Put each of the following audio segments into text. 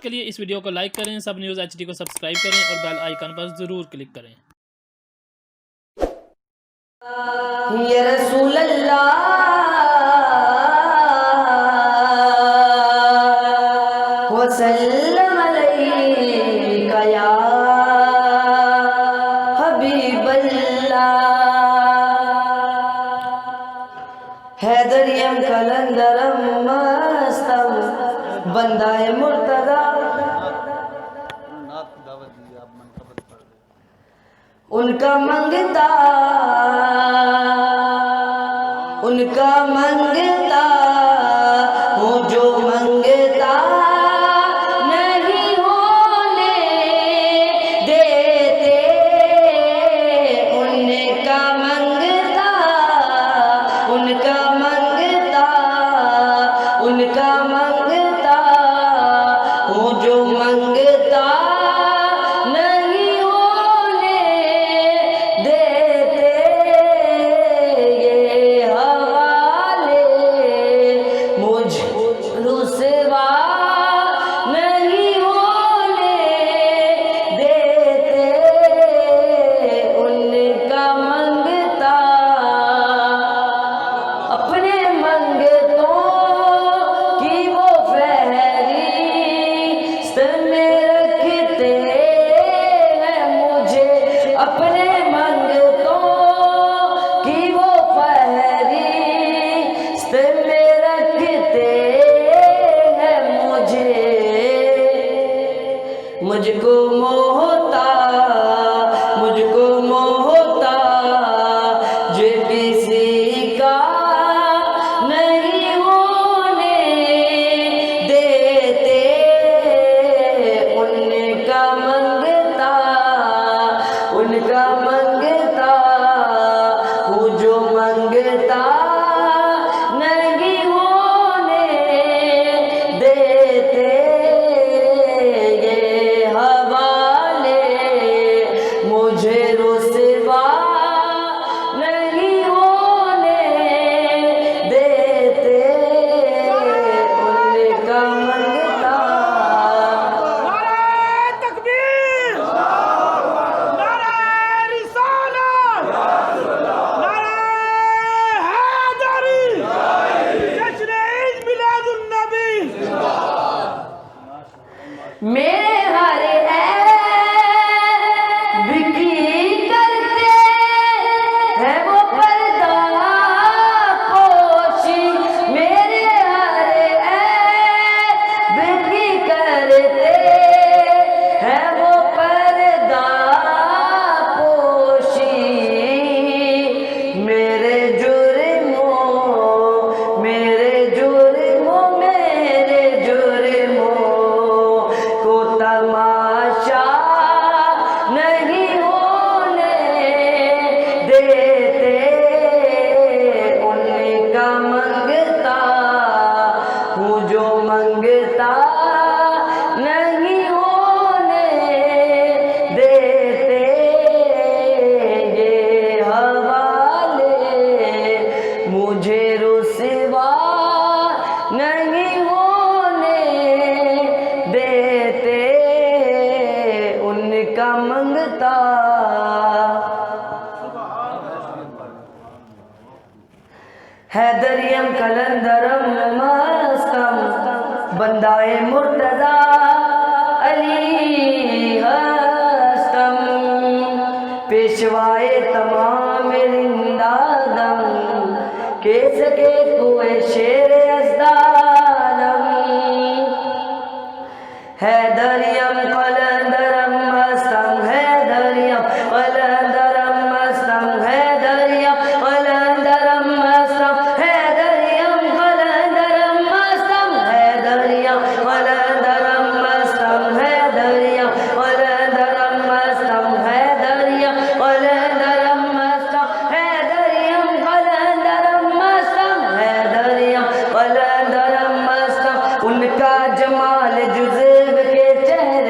के लिए इस वीडियो को लाइक करें, सब न्यूज़ HD को सब्सक्राइब करें और बेल आइकन पर ज़रूर क्लिक करें। या रसूल अल्लाह वसल्लम अलैका या हबीब अल्लाह। हैदरियम कलंदरम मस्तम बंदाए मुर्तदा। उनका मंगता हूँ जो मंगता नहीं होने देते। उनका मंगता हूँ जो मंगता नहीं होने देते। ये हवाले मुझ रुसवा नहीं होने देते। उनका मंगता अपने मंगतों की वो फहरिस्त में रखते हैं मुझे। अपने मंगतों की वो फहरिस्त में रखते हैं मुझे। मुझको मोहता जो किसी का नहीं होने देते। उनका मंगता हूँ जो मंगता नहीं होने देते। ये हवाले मुझे रुसवा नहीं होने देते। उनका मंगता तकबीर, नारे रिसालत, नारे हैदरी, जश्न ईद मिलादुन नबी। मेरे हर ऐब की करते हैं वो पर्दा पोशी। मेरे हर ऐब की करते हैं वो पर्दा पोशी। मेरे जुर्मों को तमाशा नहीं होने देते। उनका मंगता हूँ जो मंगता नहीं होने देते। ये हवाले मुझे रुसवा नहीं होने देते। उनका मंगता हैदरियम कलंदरम मस्तम बंदाए मुर्तदा अली हस्तम। पेशवाए तमाम रिंदादम केस के कुए शेर अज़दादम। हैदरियम कलंदरम मस्तम हैदरियम कलंदरम मस्तम हैदरियम कलंदरम मस्तम हैदरियम कलंदरम मस्तम हैदरियम कलंदरम मस्तम हैदरियम कलंदरम मस्तम हैदरियम कलंदरम मस्तम हैदरियम कलंदरम मस्तम हैदरियम कलंदरम मस्तम। उनका जमाल जुज़्व के चेहरे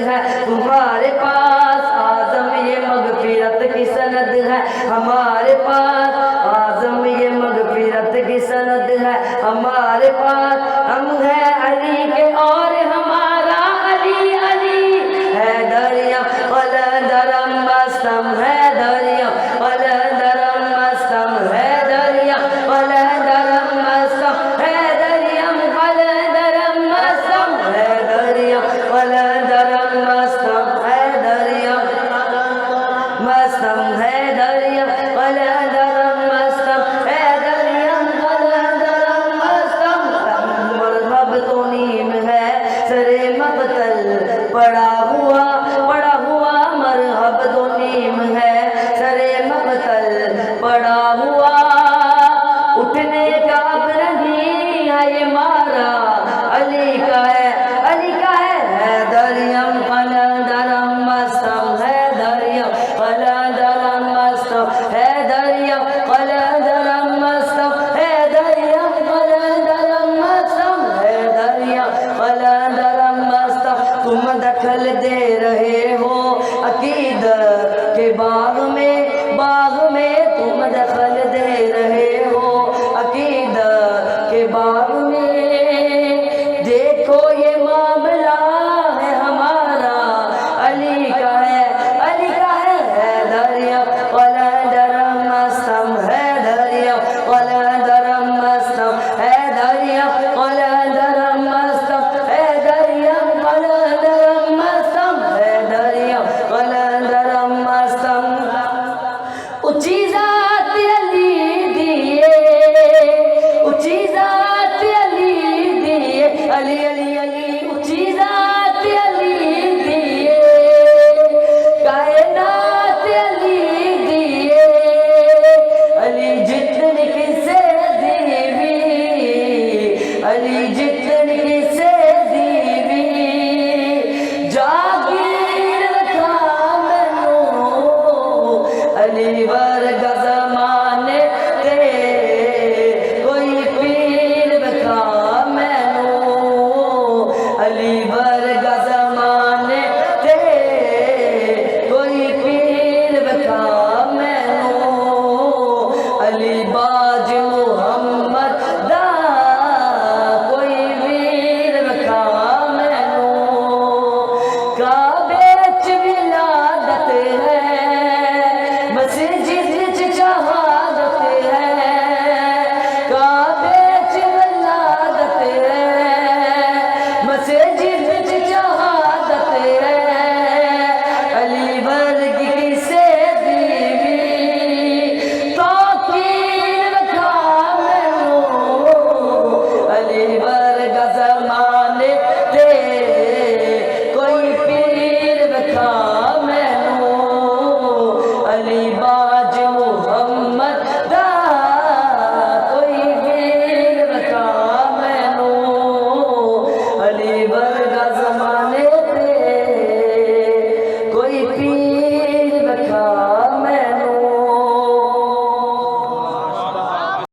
है तुम्हारे पास आजम ये मगफिरत की सनद है हमारे पास आजम ये मगफिरत की सनद है हमारे पास हम है अली के और हमारा अली अली है दरिया कलंदरम मस्तम है दरिया कलंदरम मस्तम है दरिया कलंदरम मस्तम है दरिया कलंदरम मस्तम है दरिया कलंदरम मस्तम है दरिया मस्तम है दरिया कलंदरम मस्तम है दरिया कलंदरम मस्तम मरहब तो नीम है सरे मकतल पड़ा हुआ मरहब तो नीम है सरे मकतल पड़ा हुआ उठने का अब नहीं है ये मारा अली का है दरियम कलंदरम मस्तम है दरियम कलंदरम मस्तम है दरियम कलंदरम मस्तम है दरियम कलंदरम मस्तम है दरियम कलंदरम मस्तम तुम दखल दे रहे हो अकीदत के बाग में तुम दखल दे रहे हो अकीदत के बाग में देखो ये मामला है हमारा अली का है दरिया कलंदरम मस्तम है दरिया कलंदरम मस्तम है दरिया कलंदरम मस्तम है दरिया कलंदरम मस्तम है दरिया कलंदरम मस्तम ऊंची जात अली दिए ऊंची जात अली दिए अली अली अली ऊंची जात अली दिए कायनात अली दिए अली जितनी किसे दीवी अली जितनी किसे दीवी जागीर रखा मैनू अली वर्ग ज़माने ते कोई पीर बखा मैनू अली वर्ग ज़माने ते कोई पीर बखा मैनू अली बाज